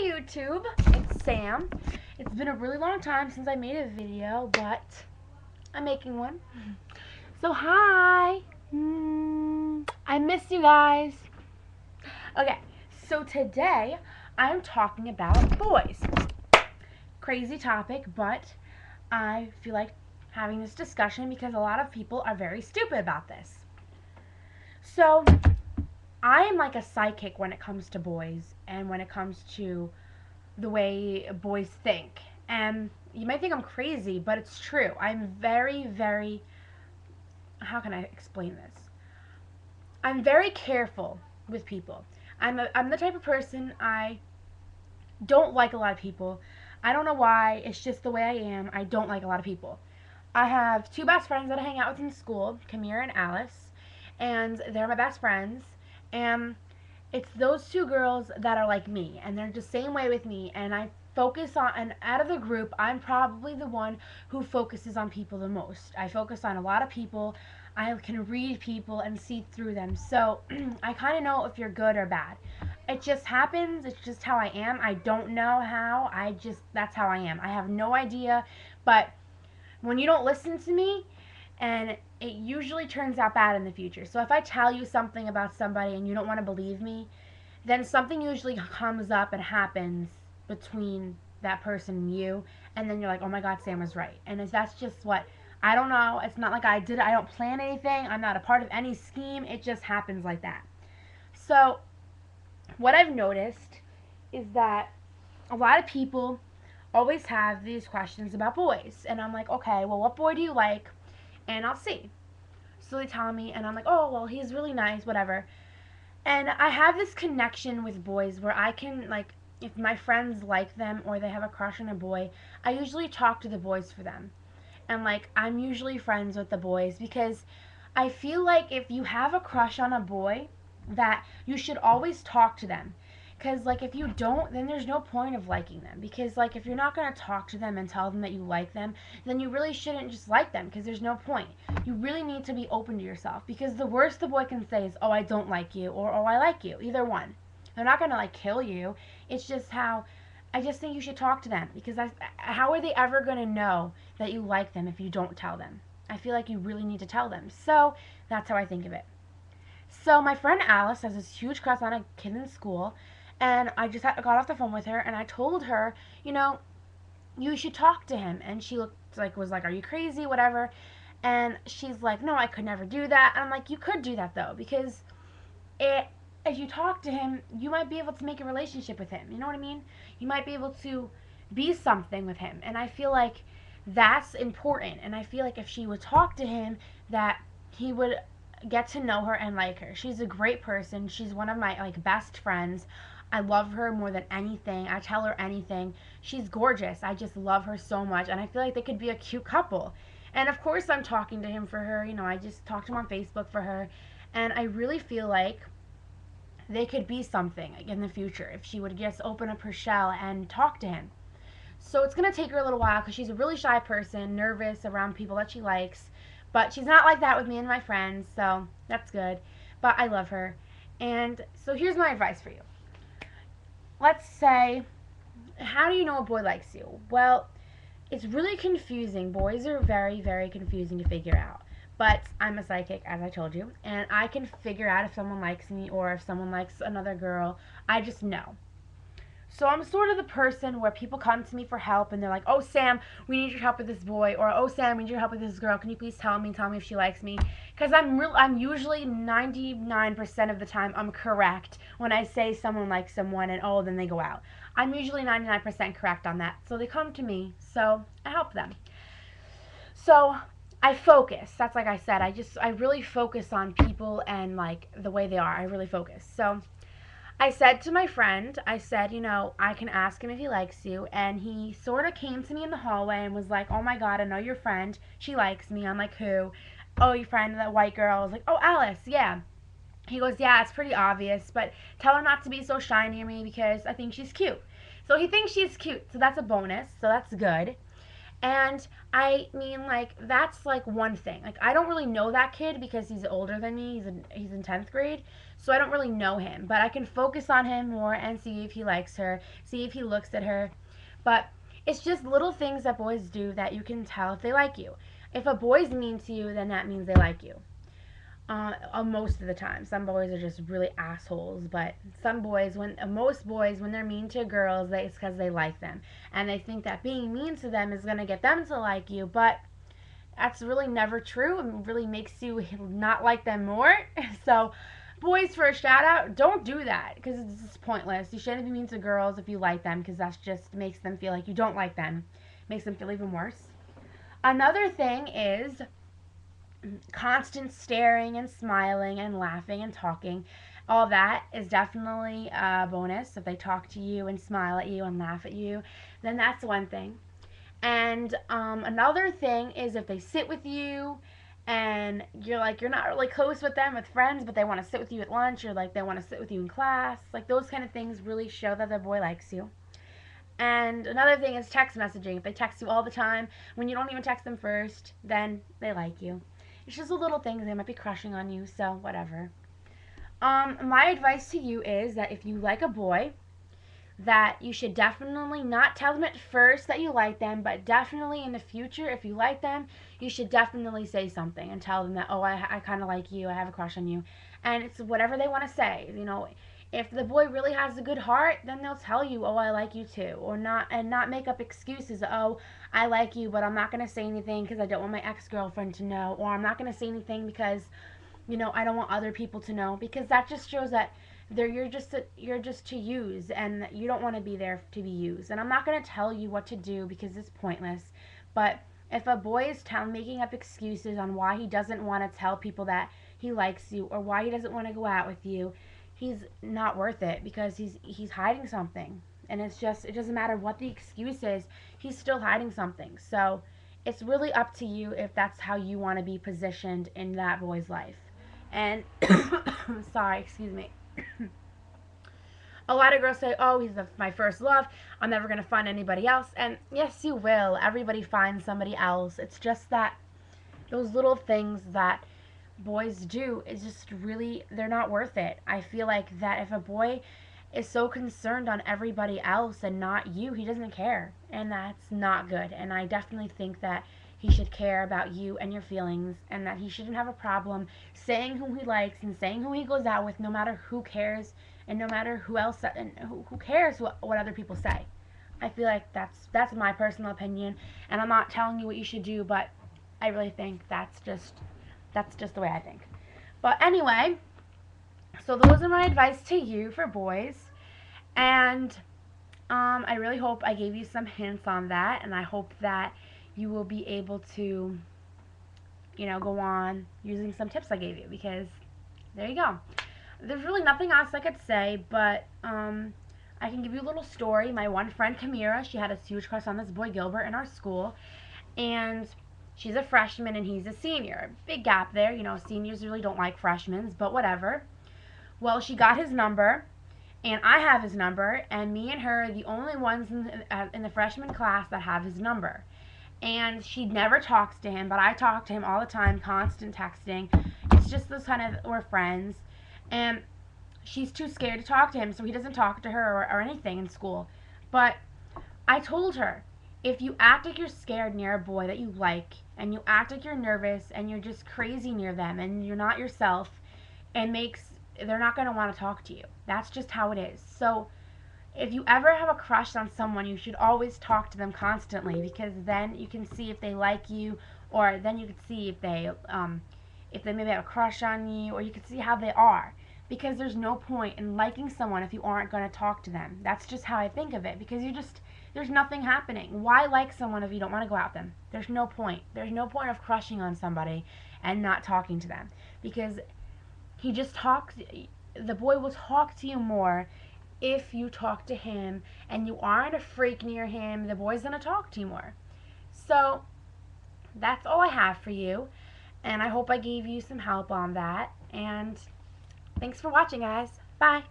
YouTube, it's Sam. It's been a really long time since I made a video, but I'm making one. So hi! I miss you guys. Okay, so today I'm talking about boys. Crazy topic, but I feel like having this discussion because a lot of people are very stupid about this. So I am like a psychic when it comes to boys and when it comes to the way boys think. And you might think I'm crazy, but it's true. I'm very, how can I explain this? I'm very careful with people. I'm the type of person, I don't like a lot of people. I don't know why. It's just the way I am. I don't like a lot of people. I have two best friends that I hang out with in school, Kamira and Alice, and they're my best friends. And it's those two girls that are like me, and they're the same way with me, and I focus on, and out of the group, I'm probably the one who focuses on people the most. I focus on a lot of people. I can read people and see through them, so I kind of know if you're good or bad. It just happens. It's just how I am. I don't know how. That's how I am. I have no idea, but when you don't listen to me, and it usually turns out bad in the future. So if I tell you something about somebody and you don't want to believe me, then something usually comes up and happens between that person and you, and then you're like, oh my god, Sam was right. And that's just what, I don't know, it's not like I did it, I don't plan anything, I'm not a part of any scheme, it just happens like that. So what I've noticed is that a lot of people always have these questions about boys, and I'm like, okay, well, what boy do you like? And I'll see. So they tell me, and I'm like, oh, well, he's really nice, whatever. And I have this connection with boys where I can, like, if my friends like them or they have a crush on a boy, I usually talk to the boys for them. And, like, I'm usually friends with the boys because I feel like if you have a crush on a boy, that you should always talk to them. Because, like, if you don't, then there's no point of liking them. Because, like, if you're not going to talk to them and tell them that you like them, then you really shouldn't just like them because there's no point. You really need to be open to yourself. Because the worst the boy can say is, oh, I don't like you, or oh, I like you. Either one. They're not going to, like, kill you. It's just how, I just think you should talk to them. Because how are they ever going to know that you like them if you don't tell them? I feel like you really need to tell them. So, that's how I think of it. So, my friend Alice has this huge crush on a kid in school. And I just got off the phone with her, and I told her, you know, you should talk to him. And she was like, are you crazy, whatever. And she's like, no, I could never do that. And I'm like, you could do that, though, because if you talk to him, you might be able to make a relationship with him. You know what I mean? You might be able to be something with him. And I feel like that's important. And I feel like if she would talk to him, that he would get to know her and like her. She's a great person. She's one of my, like, best friends. I love her more than anything. I tell her anything. She's gorgeous. I just love her so much. And I feel like they could be a cute couple. And of course I'm talking to him for her. You know, I just talked to him on Facebook for her. And I really feel like they could be something in the future if she would just open up her shell and talk to him. So it's going to take her a little while because she's a really shy person, nervous around people that she likes. But she's not like that with me and my friends, so that's good. But I love her. And so here's my advice for you. Let's say, how do you know a boy likes you? Well, it's really confusing. Boys are very confusing to figure out. But I'm a psychic, as I told you, and I can figure out if someone likes me or if someone likes another girl. I just know. So I'm sort of the person where people come to me for help and they're like, oh, Sam, we need your help with this boy, or oh, Sam, we need your help with this girl. Can you please tell me if she likes me? Because I'm usually 99% of the time I'm correct when I say someone likes someone and oh, then they go out. I'm usually 99% correct on that. So they come to me, so I help them. So I focus. That's like I said, I really focus on people and, like, the way they are. I really focus. So I said to my friend, I said, you know, I can ask him if he likes you. And he sort of came to me in the hallway and was like, oh my god, I know your friend. She likes me. I'm like, who? Oh, your friend, that white girl. I was like, oh, Alice, yeah. He goes, yeah, it's pretty obvious, but tell her not to be so shy near me because I think she's cute. So he thinks she's cute, so that's a bonus, so that's good. And I mean, like, that's like one thing. Like, I don't really know that kid because he's older than me. He's in 10th grade. So I don't really know him, but I can focus on him more and see if he likes her, see if he looks at her. But it's just little things that boys do that you can tell if they like you. If a boy's mean to you, then that means they like you. Most of the time, some boys are just really assholes, but some boys, most boys, when they're mean to girls, it's because they like them, and they think that being mean to them is gonna get them to like you, but that's really never true. It really makes you not like them more. So, boys, for a shout out, don't do that because it's just pointless. You shouldn't be mean to girls if you like them because that just makes them feel like you don't like them. Makes them feel even worse. Another thing is constant staring and smiling and laughing and talking. All that is definitely a bonus. If they talk to you and smile at you and laugh at you, then that's one thing. And another thing is if they sit with you and you're not really close with them with friends, but they want to sit with you at lunch, or like they want to sit with you in class, like those kind of things really show that the boy likes you. And another thing is text messaging. If they text you all the time when you don't even text them first, then they like you. It's just the little things. They might be crushing on you, so whatever. My advice to you is that if you like a boy, that you should definitely not tell them at first that you like them, but definitely in the future, if you like them, you should definitely say something and tell them that, oh, I kind of like you, I have a crush on you. And it's whatever they want to say. If the boy really has a good heart, then they'll tell you, oh, I like you too. Or not, and not make up excuses, oh, I like you, but I'm not going to say anything because I don't want my ex-girlfriend to know. Or I'm not going to say anything because, I don't want other people to know. Because that just shows that you're just to use, and you don't want to be there to be used. And I'm not going to tell you what to do because it's pointless. But if a boy is making up excuses on why he doesn't want to tell people that he likes you or why he doesn't want to go out with you, he's not worth it because he's hiding something. And it doesn't matter what the excuse is, he's still hiding something. So it's really up to you if that's how you want to be positioned in that boy's life. And sorry, excuse me. A lot of girls say, oh, he's my first love, I'm never going to find anybody else. And yes, you will. Everybody finds somebody else. It's just that those little things that boys do is just really, they're not worth it. I feel like that if a boy is so concerned on everybody else and not you, he doesn't care. And that's not good. And I definitely think that he should care about you and your feelings, and that he shouldn't have a problem saying who he likes and saying who he goes out with, no matter who cares and no matter who else, and who cares what other people say. I feel like that's my personal opinion, and I'm not telling you what you should do, but I really think that's just the way I think. But anyway, so those are my advice to you for boys, and I really hope I gave you some hints on that, and I hope that you will be able to, go on using some tips I gave you, because there you go. There's really nothing else I could say, but I can give you a little story. My one friend, Kamira, she had a huge crush on this boy, Gilbert, in our school, and she's a freshman and he's a senior. Big gap there. Seniors really don't like freshmen, but whatever. Well, she got his number, and I have his number, and me and her are the only ones in the freshman class that have his number. And she never talks to him, but I talk to him all the time, constant texting. It's just this kind of, we're friends. And she's too scared to talk to him, so he doesn't talk to her or anything in school. But I told her, if you act like you're scared near a boy that you like, and you act like you're nervous, and you're just crazy near them, and you're not yourself, they're not going to want to talk to you. That's just how it is. So if you ever have a crush on someone, you should always talk to them constantly, because then you can see if they like you, or then you can see if they maybe have a crush on you, or you can see how they are. Because there's no point in liking someone if you aren't going to talk to them. That's just how I think of it, because there's nothing happening. Why like someone if you don't want to go out with them? There's no point. There's no point of crushing on somebody and not talking to them, because the boy will talk to you more if you talk to him and you aren't a freak near him. The boy's going to talk to you more. So that's all I have for you, and I hope I gave you some help on that, and thanks for watching, guys. Bye.